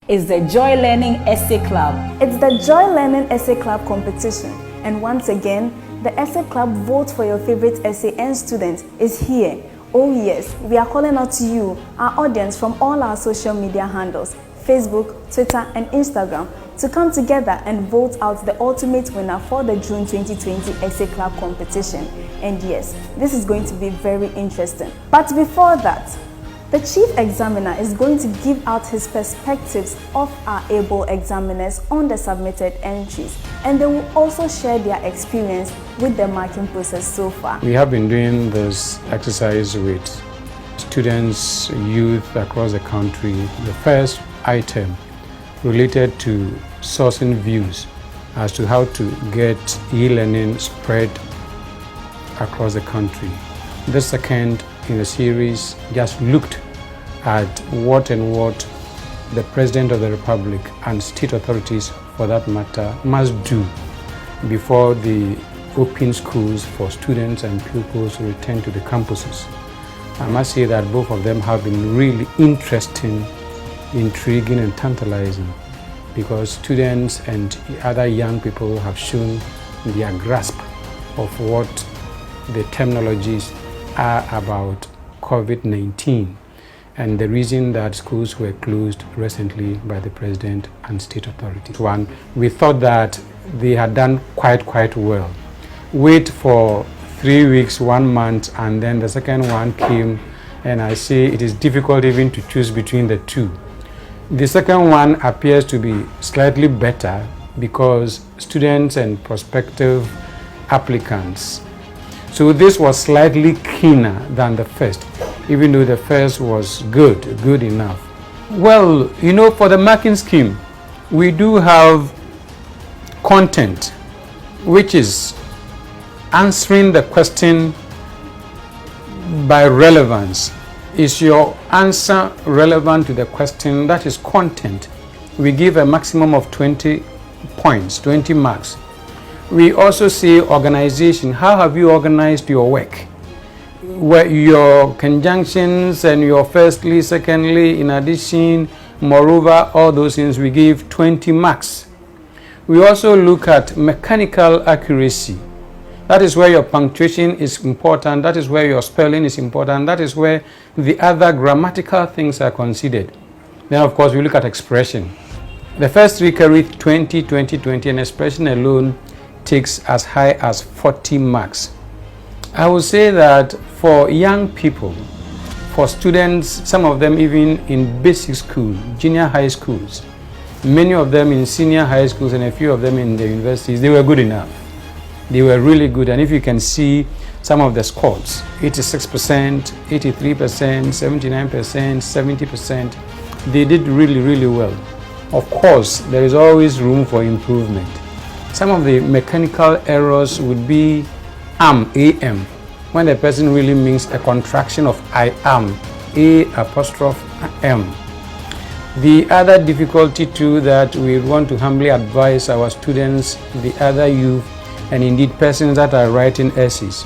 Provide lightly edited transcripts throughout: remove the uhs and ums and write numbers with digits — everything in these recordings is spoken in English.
is the Joy Learning Essay Club. It's the Joy Learning Essay Club competition, and once again, the Essay Club Vote for Your Favorite Essay and Student is here. Oh yes, we are calling out to you, our audience from all our social media handles, Facebook, Twitter and Instagram, to come together and vote out the ultimate winner for the June 2020 Essay Club competition. And yes, this is going to be very interesting. But before that, the Chief Examiner is going to give out his perspectives of our able examiners on the submitted entries, and they will also share their experience with the marking process so far. We have been doing this exercise with students, youth across the country. The first item related to sourcing views as to how to get e-learning spread across the country. The second in the series just looked at what the President of the Republic and state authorities for that matter must do before the open schools for students and pupils to return to the campuses. I must say that both of them have been really interesting, intriguing and tantalizing, because students and other young people have shown their grasp of what the terminologies are about COVID-19 and the reason that schools were closed recently by the President and state authorities. One, we thought that they had done quite well. Wait for 3 weeks, 1 month, and then the second one came, and I say it is difficult even to choose between the two. The second one appears to be slightly better because students and prospective applicants. So this was slightly keener than the first, even though the first was good enough. Well, you know, for the marking scheme, we do have content, which is answering the question by relevance. Is your answer relevant to the question? That is content. We give a maximum of 20 points, 20 marks. We also say organization. How have you organized your work? Where your conjunctions and your firstly, secondly, in addition, moreover, all those things, we give 20 marks. We also look at mechanical accuracy. That is where your punctuation is important. That is where your spelling is important. That is where the other grammatical things are considered. Then, of course, we look at expression. The first three carry 20, 20, 20, and expression alone takes as high as 40 marks. I would say that for young people, for students, some of them even in basic school, junior high schools, many of them in senior high schools, and a few of them in the universities, they were good enough. They were really good, and if you can see some of the scores, 86%, 83%, 79%, 70%, they did really well. Of course, there is always room for improvement. Some of the mechanical errors would be am, when the person really means a contraction of I am, A''M. The other difficulty too that we want to humbly advise our students, the other youth, and indeed persons that are writing essays,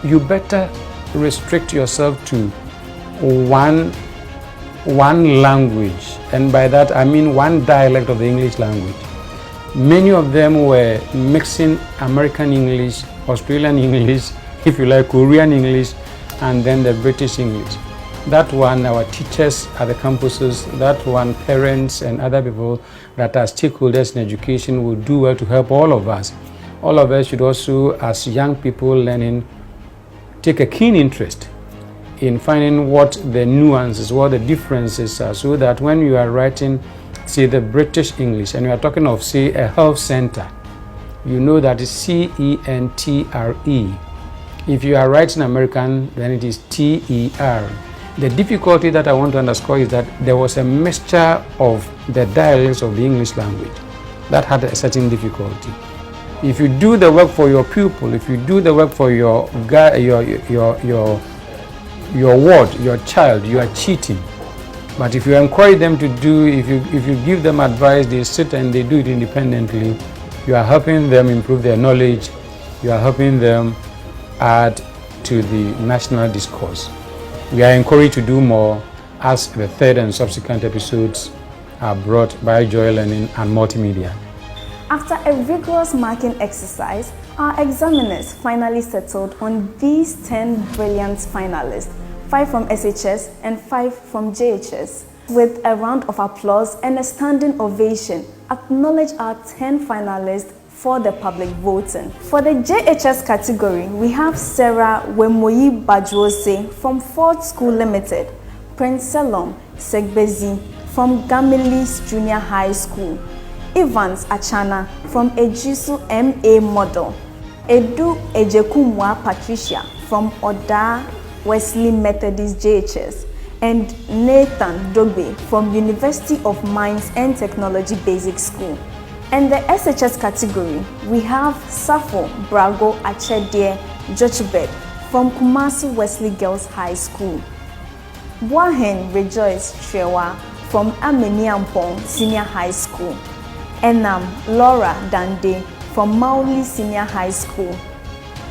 you better restrict yourself to one language, and by that I mean one dialect of the English language. Many of them were mixing American English, Australian English, if you like, Korean English, and then the British English. That one, our teachers at the campuses, that one, parents and other people that are stakeholders in education will do well to help all of us. All of us should also, as young people learning, take a keen interest in finding what the nuances, what the differences are, so that when you are writing, say, the British English, and you are talking of, say, a health center, you know that it's CENTRE. If you are writing American, then it is TER. The difficulty that I want to underscore is that there was a mixture of the dialects of the English language that had a certain difficulty. If you do the work for your pupil, if you do the work for your ward, your child, you are cheating. But if you encourage them to do, if you give them advice, they sit and they do it independently, you are helping them improve their knowledge, you are helping them add to the national discourse. We are encouraged to do more as the third and subsequent episodes are brought by Joy Learning and Multimedia. After a rigorous marking exercise, our examiners finally settled on these 10 brilliant finalists, 5 from SHS and 5 from JHS. With a round of applause and a standing ovation, acknowledge our 10 finalists for the public voting. For the JHS category, we have Sarah Wemoyi Bajose from Ford School Limited, Prince Selom Segbezi from Gamilis Junior High School, Evans Achana from Ejisu MA Model, Edu Ejekumwa Patricia from Oda Wesley Methodist JHS, and Nathan Dogbe from University of Mines and Technology Basic School. In the SHS category, we have Safo Brago Achedie Jochebed from Kumasi Wesley Girls High School, Boahen Rejoice Shewa from Ameniampong Senior High School, Enam Laura Dande from Mauli Senior High School,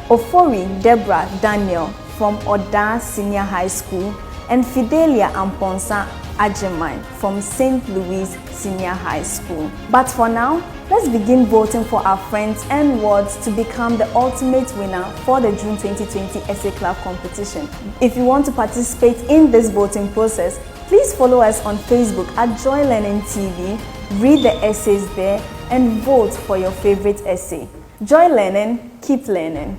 Ofori Deborah Daniel from Oda Senior High School, and Fidelia Amponsa Ajeman from St. Louis Senior High School. But for now, let's begin voting for our friends and wards to become the ultimate winner for the June 2020 Essay Club competition. If you want to participate in this voting process, please follow us on Facebook at Joy Learning TV, read the essays there, and vote for your favorite essay. Joy Learning, keep learning.